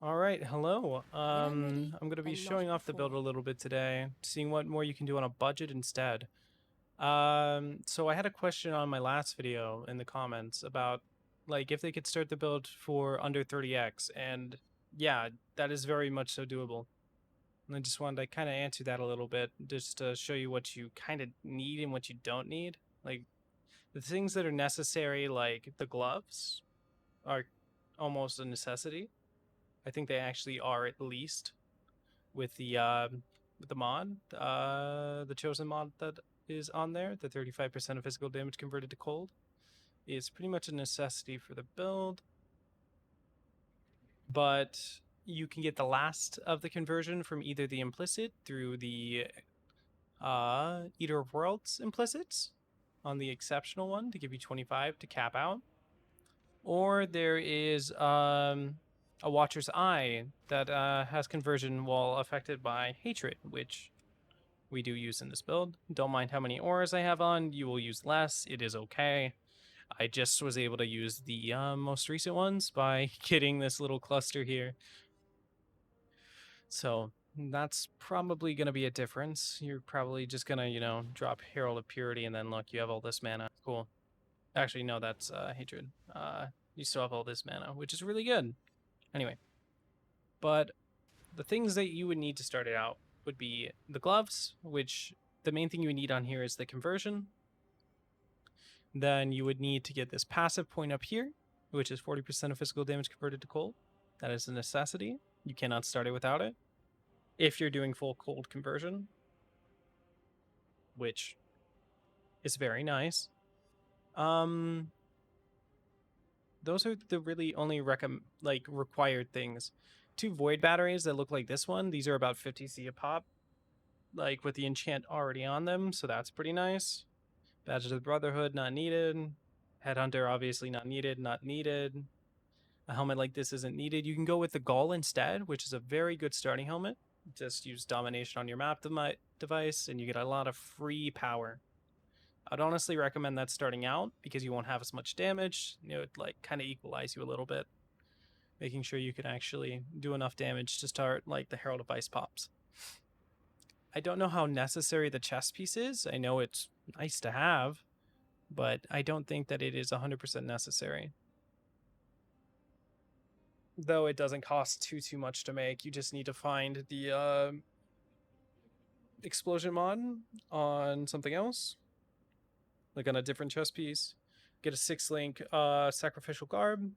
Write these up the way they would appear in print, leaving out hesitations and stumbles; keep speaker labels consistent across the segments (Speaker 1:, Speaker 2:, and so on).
Speaker 1: All right, hello.
Speaker 2: When I'm ready,
Speaker 1: I'm going to be
Speaker 2: and not
Speaker 1: showing off the build a
Speaker 2: before.
Speaker 1: little bit today, seeing what more you can do on a budget instead. So I had a question on my last video in the comments about like if they could start the build for under 30x, and yeah, that is very much so doable. And I just wanted to kind of answer that a little bit, just to show you what you kind of need and what you don't need. Like the things that are necessary, like the gloves, are almost a necessity. I think they actually are at least with the mod, the chosen mod that is on there, the 35% of physical damage converted to cold is pretty much a necessity for the build. But you can get the last of the conversion from either the implicit through the Eater of Worlds implicits on the exceptional one to give you 25 to cap out. Or there is a Watcher's Eye that has conversion while affected by hatred, which we do use in this build. Don't mind how many auras I have on. You will use less. It is okay. I just was able to use the most recent ones by getting this little cluster here. So that's probably going to be a difference. You're probably just going to, drop Herald of Purity and then look, you have all this mana. Cool. Actually, no, that's Hatred. You still have all this mana, which is really good. Anyway, but the things that you would need to start it out would be the gloves, which the main thing you would need on here is the conversion. Then you would need to get this passive point up here, which is 40% of physical damage converted to cold. That is a necessity. You cannot start it without it. If you're doing full cold conversion, which is very nice. Those are the really only required things. 2 void batteries that look like this one. These are about 50C a pop, like with the enchant already on them, so that's pretty nice. Badge of the Brotherhood, not needed. Headhunter, obviously not needed, not needed. A helmet like this isn't needed. You can go with the Gaul instead, which is a very good starting helmet. Just use domination on your map device, and you get a lot of free power. I'd honestly recommend that starting out because you won't have as much damage. It would like kind of equalize you a little bit, making sure you can actually do enough damage to start like the Herald of Ice pops. I don't know how necessary the chest piece is. I know it's nice to have, but I don't think that it is 100% necessary. Though it doesn't cost too much to make. You just need to find the explosion mod on something else, like on a different chest piece. Get a 6-link sacrificial garb.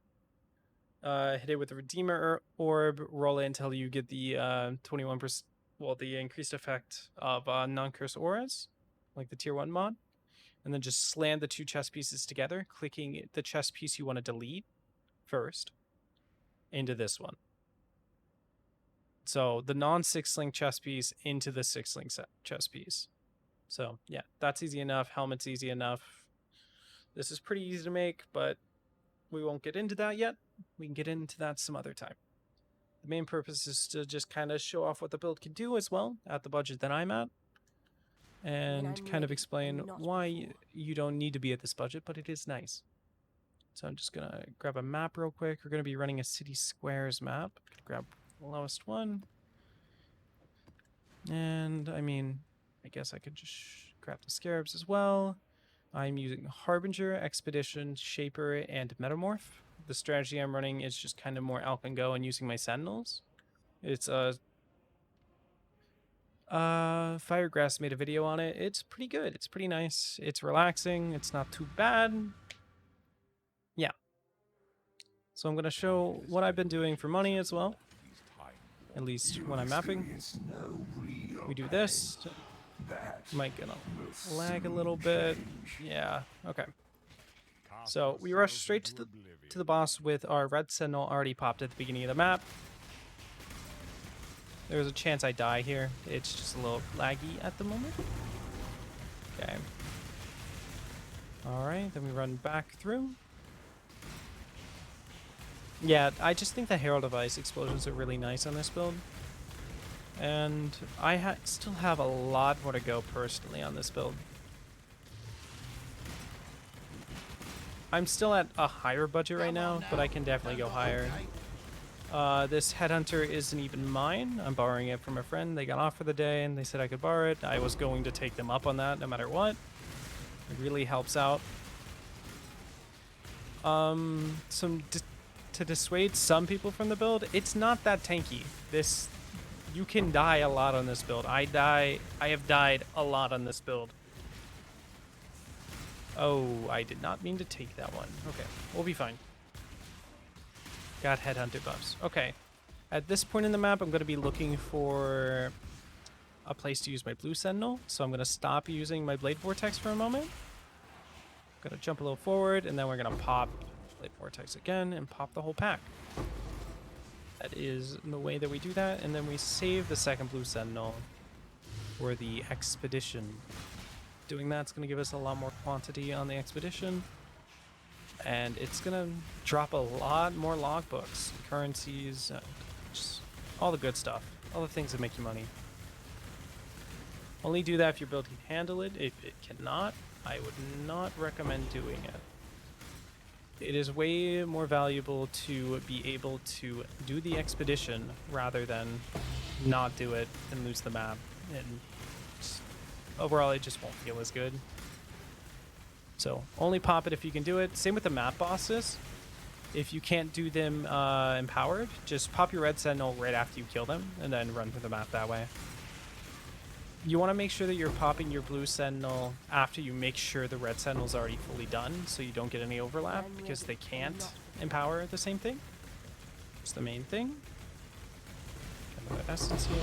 Speaker 1: Hit it with a Redeemer orb. Roll it until you get the 21%. Well, the increased effect of non-curse auras, like the tier 1 mod. And then just slam the 2 chest pieces together, clicking the chest piece you want to delete first into this one. So the non-6-link chest piece into the 6-link chest piece. So yeah, that's easy enough. Helmet's easy enough. This is pretty easy to make, but we won't get into that yet. We can get into that some other time. The main purpose is to just kind of show off what the build can do as well at the budget that I'm at,
Speaker 2: When
Speaker 1: and
Speaker 2: I'm
Speaker 1: kind of
Speaker 2: ready,
Speaker 1: explain
Speaker 2: and not
Speaker 1: why
Speaker 2: before.
Speaker 1: you don't need to be at this budget, but it is nice. So I'm just gonna grab a map real quick. We're gonna be running a city squares map. Grab the lowest one. And I mean, I guess I could just grab the scarabs as well. I'm using Harbinger, Expedition, Shaper, and Metamorph. The strategy I'm running is just kind of more Alp-and-Go and using my Sentinels. It's Firegrass made a video on it. It's pretty good. It's pretty nice. It's relaxing. It's not too bad. Yeah. So I'm going to show what I've been doing for money as well. At least when I'm mapping. We do this. Might gonna lag a little bit. Yeah, okay. So we rush straight to the boss with our red sentinel already popped at the beginning of the map. There's a chance I die here. It's just a little laggy at the moment. Okay. Alright, then we run back through. Yeah, I just think the Herald of Ice explosions are really nice on this build. And I still have a lot more to go personally on this build. I'm still at a higher budget right now, but I can definitely go higher. This headhunter isn't even mine. I'm borrowing it from a friend. They got off for the day and they said I could borrow it. I was going to take them up on that no matter what. It really helps out. To dissuade some people from the build, it's not that tanky. You can die a lot on this build. I have died a lot on this build. Oh, I did not mean to take that one. Okay, we'll be fine. Got headhunter buffs. Okay. At this point in the map, I'm going to be looking for a place to use my blue sentinel. So I'm going to stop using my blade vortex for a moment. I'm going to jump a little forward, and then we're going to pop blade vortex again and pop the whole pack. That is the way that we do that, and then we save the second blue sentinel for the expedition. Doing that's going to give us a lot more quantity on the expedition, and it's going to drop a lot more logbooks, currencies, just all the good stuff, all the things that make you money. Only do that if your build can handle it. If it cannot, I would not recommend doing it. It is way more valuable to be able to do the expedition rather than not do it and lose the map. And overall, it just won't feel as good. So only pop it if you can do it. Same with the map bosses. If you can't do them empowered, just pop your red sentinel right after you kill them and then run through the map that way. You want to make sure that you're popping your blue sentinel after you make sure the red sentinel's already fully done, so you don't get any overlap, because they can't empower the same thing. It's the main thing. Got another essence here.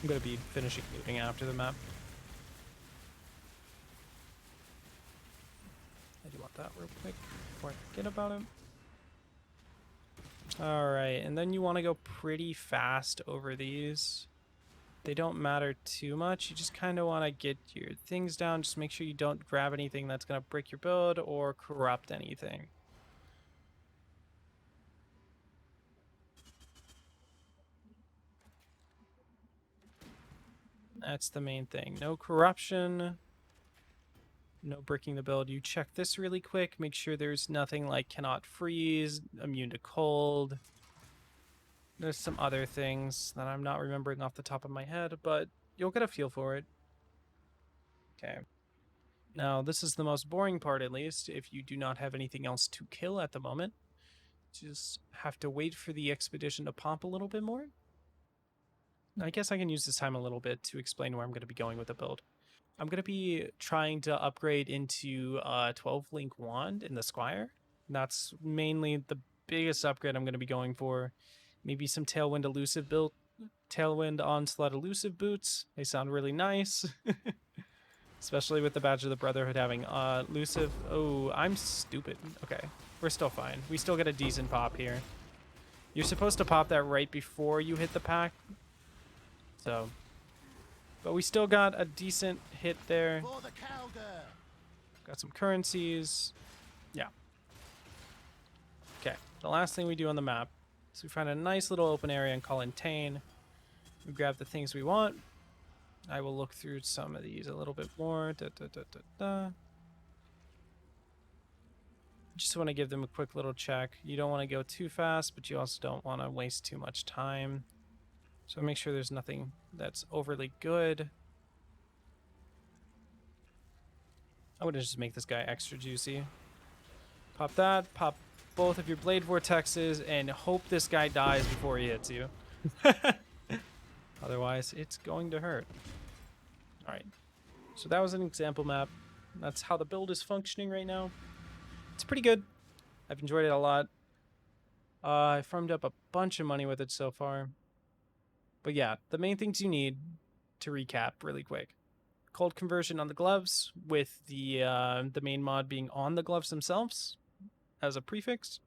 Speaker 1: I'm going to be finishing looting after the map. I do want that real quick before I forget about it. Alright, and then you want to go pretty fast over these. They don't matter too much. You just kind of want to get your things down. Just make sure you don't grab anything that's going to break your build or corrupt anything. That's the main thing. No corruption. No breaking the build. You check this really quick. Make sure there's nothing like cannot freeze, immune to cold. There's some other things that I'm not remembering off the top of my head, but you'll get a feel for it. Okay. Now, this is the most boring part, at least, if you do not have anything else to kill at the moment. Just have to wait for the expedition to pop a little bit more. I guess I can use this time a little bit to explain where I'm going to be going with the build. I'm going to be trying to upgrade into a 12-link wand in the Squire. That's mainly the biggest upgrade I'm going to be going for. Maybe some Tailwind Elusive build, Tailwind Onslaught Elusive boots. They sound really nice. Especially with the Badge of the Brotherhood having elusive. Oh, I'm stupid. Okay, we're still fine. We still get a decent pop here. You're supposed to pop that right before you hit the pack. So, but we still got a decent hit there. Got some currencies. Yeah. Okay, the last thing we do on the map is we find a nice little open area and call in Tane. We grab the things we want. I will look through some of these a little bit more. Just want to give them a quick little check. You don't want to go too fast, but you also don't want to waste too much time. So make sure there's nothing that's overly good. I'm going to just make this guy extra juicy. Pop that, pop both of your blade vortexes, and hope this guy dies before he hits you. Otherwise, it's going to hurt. Alright, so that was an example map. That's how the build is functioning right now. It's pretty good. I've enjoyed it a lot. I farmed up a bunch of money with it so far. But yeah, the main things you need, to recap really quick. Cold conversion on the gloves, with the main mod being on the gloves themselves as a prefix.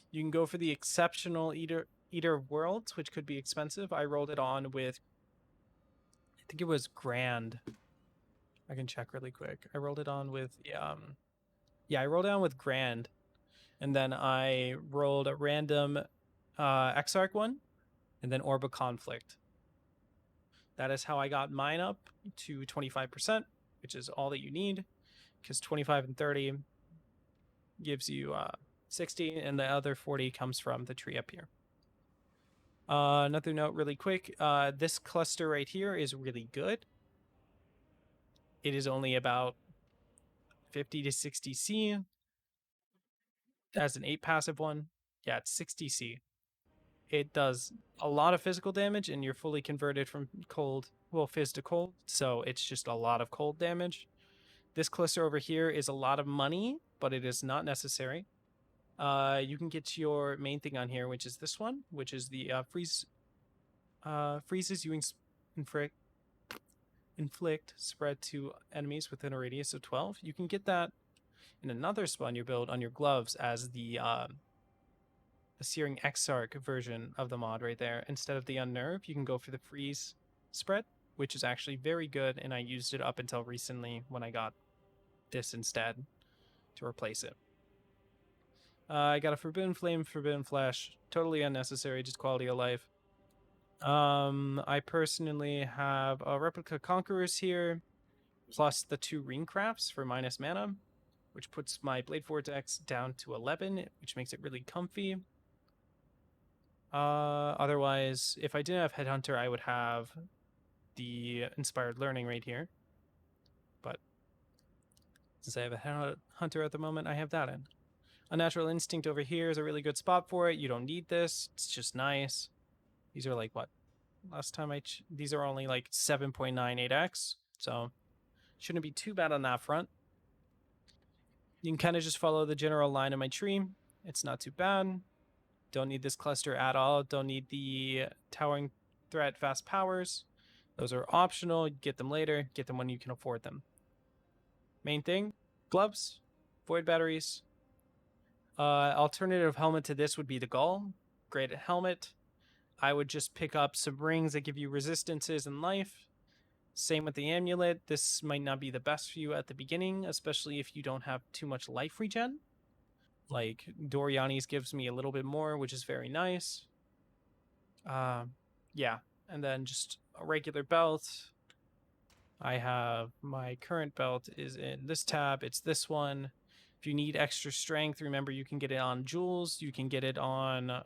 Speaker 1: You can go for the exceptional Eater of Worlds, which could be expensive. I rolled it on with, I think it was Grand. I can check really quick. I rolled it on with, I rolled it on with Grand. And then I rolled a random Exarch one, and then Orb of Conflict. That is how I got mine up to 25%, which is all that you need, because 25 and 30 gives you 60, and the other 40 comes from the tree up here. Another note really quick, this cluster right here is really good. It is only about 50 to 60 C as an 8 passive one. Yeah, it's 60 C. It does a lot of physical damage, and you're fully converted from cold, well, fizz to cold, so it's just a lot of cold damage. This cluster over here is a lot of money, but it is not necessary. You can get your main thing on here, which is this one, which is the freezes you inflict spread to enemies within a radius of 12. You can get that in another spell in your build on your gloves as the Searing Exarch version of the mod right there. Instead of the Unnerve, you can go for the freeze spread, which is actually very good, and I used it up until recently when I got this instead to replace it. I got a Forbidden Flame, Forbidden Flash, totally unnecessary, just quality of life. I personally have a Replica Conquerors here, plus the 2 Ring Crafts for minus mana, which puts my Blade Vortex down to 11, which makes it really comfy. Otherwise, if I didn't have Headhunter, I would have the Inspired Learning right here. But since I have a Headhunter at the moment, I have that in. Unnatural Instinct over here is a really good spot for it. You don't need this. It's just nice. These are like, what? Last time these are only like 7.98x, so shouldn't be too bad on that front. You can kind of just follow the general line of my tree. It's not too bad. Don't need this cluster at all. Don't need the Towering Threat Fast Powers. Those are optional. Get them later. Get them when you can afford them. Main thing, gloves, void batteries. Alternative helmet to this would be the Gull. Great helmet. I would just pick up some rings that give you resistances and life. Same with the amulet. This might not be the best for you at the beginning, especially if you don't have too much life regen. Like Doriani's gives me a little bit more, which is very nice. Yeah, and then just a regular belt. I have my current belt is in this tab. It's this one. If you need extra strength, remember you can get it on jewels. You can get it on, I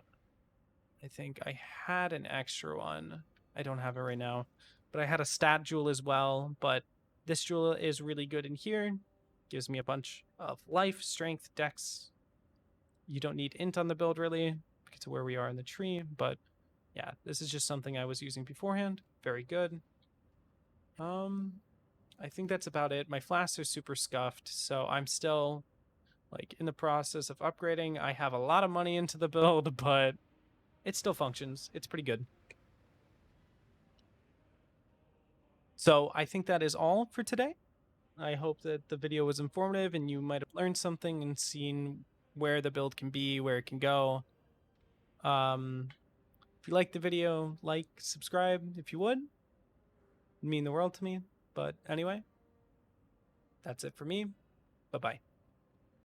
Speaker 1: think I had an extra one. I don't have it right now, but I had a stat jewel as well. But this jewel is really good in here. Gives me a bunch of life, strength, dex. You don't need int on the build really because of where we are in the tree, but yeah, this is just something I was using beforehand. Very good. I think that's about it. My flasks are super scuffed, so I'm still like in the process of upgrading. I have a lot of money into the build, but it still functions. It's pretty good. So I think that is all for today. I hope that the video was informative and you might have learned something and seen where the build can be, where it can go. If you liked the video, like, subscribe if you would. It'd mean the world to me. But anyway, that's it for me. Bye-bye.